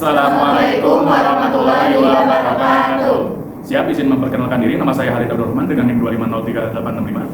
Assalamualaikum warahmatullahi wabarakatuh. Siap, izin memperkenalkan diri. Nama saya Halid Abdul Rahman dengan NIM 2503865.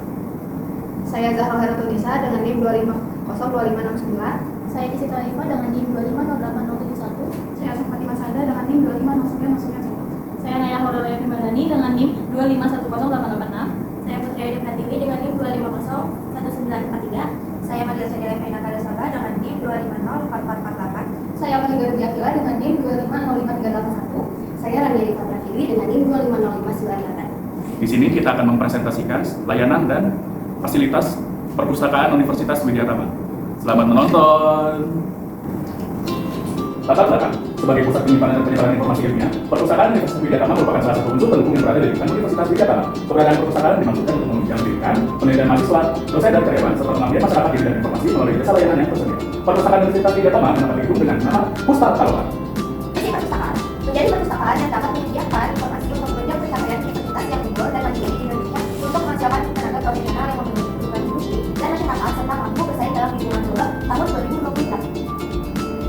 Saya Zahra Heratunisa dengan NIM 2502569. Saya Desi Talifah dengan NIM 2508071. Saya Fatimah Sada dengan NIM 25091. Saya Naya Horolaya Pimbandani dengan NIM 2510886. Saya Putri Ayu Pratiwi dengan NIM 2501943. Saya Maria Sadila Fainata Dasara dengan NIM 2504448. Saya Maria Rubiakila dengan NIM 2505381. Saya Rania Rika Pratiwi dengan NIM 2505998. Di sini kita akan mempresentasikan layanan dan fasilitas perpustakaan Universitas Widyatama. Selamat menonton. Latar belakang sebagai pusat penyimpanan dan penyebaran informasi ilmiah, perpustakaan Universitas Widyatama merupakan salah satu unsur pendukung yang berada di lingkungan Universitas Widyatama. Keberadaan perpustakaan dimaksudkan untuk menunjang pendidikan, penelitian mahasiswa, dosen dan karyawan, serta pengabdian masyarakat diri dan informasi melalui jasa layanan yang tersedia. Perpustakaan Universitas Widyatama mendapat gedung dengan nama Pustakaluar. Misi perpustakaan menjadi perpustakaan yang dapat menyediakan informasi untuk menunjang pencapaian universitas yang unggul dan mandiri di Indonesia untuk menghasilkan tenaga profesional yang memenuhi kebutuhan industri dan masyarakat serta mampu bersaing dalam lingkungan global tahun 2024.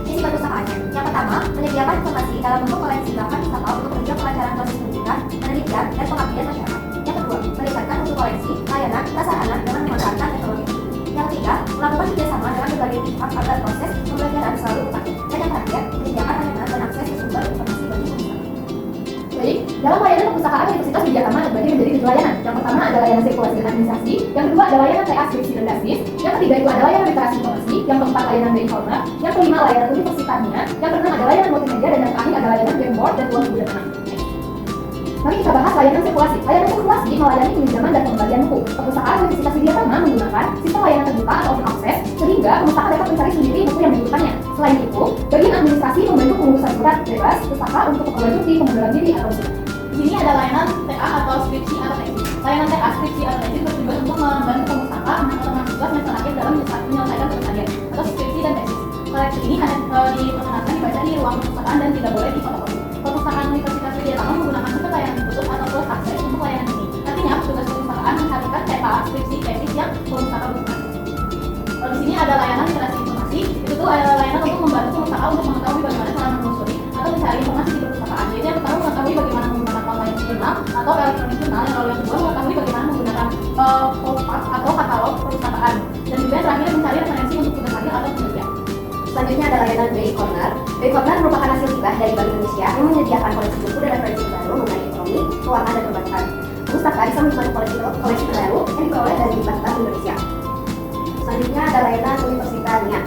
Misi perpustakaannya yang pertama, menyediakan informasi dalam bentuk koleksi bahkan pustaka untuk menunjang kelancaran proses pendidikan, penelitian, dan pengabdian masyarakat. Yang kedua, meningkatkan mutu koleksi, layanan, prasarana dengan memanfaatkan teknologi. Yang ketiga, melakukan kerjasama dengan berbagai pihak agar proses pembelajaran selalu efektif. Dan yang terakhir, menyediakan layanan dan akses ke sumber informasi bagi peserta. Baik, dalam layanan perpustakaan Universitas Widyatama terbagi menjadi 7 layanan. Yang pertama adalah layanan sirkulasi dan administrasi, yang kedua adalah layanan TA skripsi dan dasis, yang ketiga itu adalah layanan literasi informasi, yang keempat layanan BI Corner, yang kelima layanan universitasnya, yang keenam adalah layanan multimedia, dan yang terakhir adalah layanan gameboard dan ruang guru dan anak. Mari kita bahas layanan sirkulasi. Layanan sirkulasi melayani pinjaman dan pembagian buku. Perpustakaan Universitas Widyatama menggunakan sistem layanan terbuka atau open access sehingga pustaka dapat mencari sendiri buku yang dibutuhkannya. Selain itu, bagian administrasi membantu pengurusan surat bebas pustaka untuk keperluan cuti, pengunduran diri atau surat. Di sini ada layanan TA atau skripsi atau tesis. Layanan TA skripsi atau tesis bertujuan untuk membantu pemustaka atau mahasiswa semester akhir dalam menyelesaikan tugasnya atau skripsi dan tesis. Koleksi ini hanya diperkenankan dibaca di ruang perpustakaan dan tidak boleh difotokopi. Perpustakaan Universitas Widyatama menggunakan sistem layanan tertutup atau closed access untuk layanan ini. Artinya, petugas perpustakaan mengharikan TA skripsi tesis yang pemustaka butuhkan. Di sini ada layanan literasi informasi. Itu tuh layanan untuk membantu pemustaka untuk mengetahui bagaimana cara menelusuri atau mencari informasi di perpustakaan. Jadi yang pertama mengetahui bagaimana menggunakan online jurnal atau elektronik jurnal, yang lalu yang kedua mengetahui bagaimana menggunakan postcard atau katalog perpustakaan, dan juga yang terakhir mencari referensi untuk tugas akhir atau penelitian. Selanjutnya ada layanan BI Corner. BI Corner merupakan hasil hibah dari Bank Indonesia yang menyediakan koleksi buku dan referensi terbaru mengenai ekonomi, keuangan, dan perbankan. Pustaka bisa menikmati koleksi terbaru yang diperoleh dari Bank Indonesia. Selanjutnya ada layanan Universitasnya.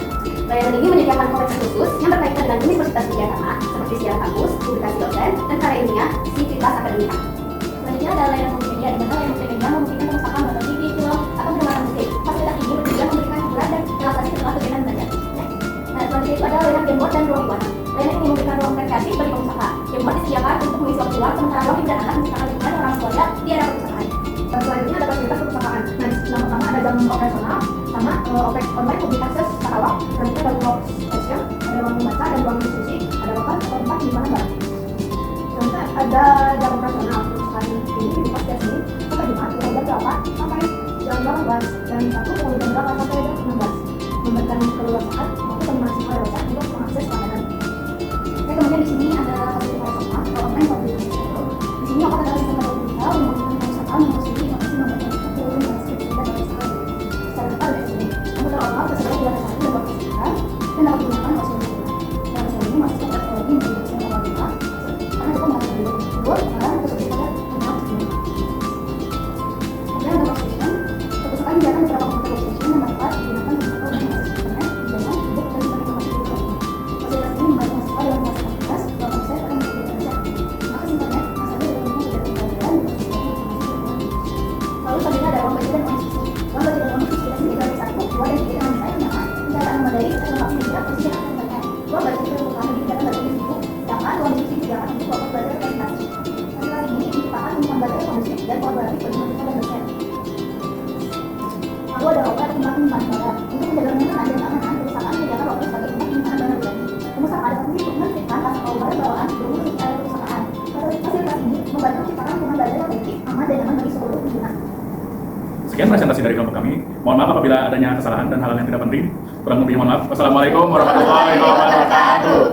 Layanan ini menyediakan koleksi khusus yang berkaitan dengan Universitas Widyatama seperti siaran kampus, publikasi dosen, dan karya ilmiah, sivitas akademika. Selanjutnya ada layanan multimedia, di mana layanan multimedia memungkinkan perpustakaan menonton TV, film, atau mendengarkan musik. Fasilitas ini bertujuan memberikan hiburan dan relaksasi setelah kegiatan belajar. Nah, selanjutnya itu adalah layanan gameboard dan ruang ibadah. Layanan ini memberikan ruang rekreasi bagi pemustaka. Gameboard disediakan untuk mengisi waktu luang, sementara ruang hiburan anak menciptakan lingkungan orang tuanya di area perpustakaan. Dan selanjutnya ada fasilitas perpustakaan. Nah, yang pertama ada jam operasional, sama online public access katalog, selanjutnya ada ruang session, ada ruang membaca, dan ruang diskusi, ada lokal atau tempat di mana barang. Selanjutnya ada jam operasional perpustakaan ini dibuka setiap Senin sampai Jumat mulai jam 8 sampai jam 18 dan Sabtu mulai jam 8 sampai jam 19. Memberikan keleluasaan waktu bagi mahasiswa dewasa untuk mengakses layanan. Oke, kemudian di sini ada fasilitas sama atau online public access. Di sini akan ada sistem digital yang memungkinkan perpustakaan mengakses informasi membaca buku dan skripsi dan lain-lain secara ketat dari sini. Namun terowal tersedia di lantai 1 dan bawah dan dapat digunakan oleh semua guna. Dalam sini mahasiswa teknologi menjadi dosen apabila karena itu mengalami dulu dan tersebut pada kenal sebelumnya. Kemudian ada workstation. Perpustakaan menyediakan beberapa komputer workstation yang dapat digunakan untuk mengakses internet, jaringan, buku, dan juga informasi digital. Fasilitas ini membantu mahasiswa dalam melakukan tugas, dalam proses akan menjadi Indonesia. Akses internet, masalah dengan kegiatan pembelajaran, dan informasi. Lalu selanjutnya ada ruang baca dan ruang diskusi. Ruang baca dan ruang diskusi ini terdiri dari 1, 2, dan 3 dengan desain undangan, pencarian memadai, dan lengkap media, posisi yang akan dibacakan. Ruang baca itu merupakan kegiatan belajar di buku, sedangkan ruang diskusi digunakan untuk kelompok belajar presentasi. Fasilitas ini diciptakan untuk membantu kondusif dan kolaboratif bagi mahasiswa dan dosen. Lalu ada obat tempat penyimpanan barang. Untuk menjaga kenyamanan dan keamanan, perpustakaan menyediakan locker sebagai tempat penyimpanan barang pribadi. Pemustaka dapat menyimpan rasa kau barang bawaan berumur di area perpustakaan. Fasilitas ini membantu menciptakan lingkungan belajar yang efektif, aman, dan nyaman bagi seluruh pengguna. Sekian presentasi dari kelompok kami. Mohon maaf apabila adanya kesalahan dan hal-hal yang tidak penting. Kurang lebihnya mohon maaf. Wassalamualaikum warahmatullahi wabarakatuh.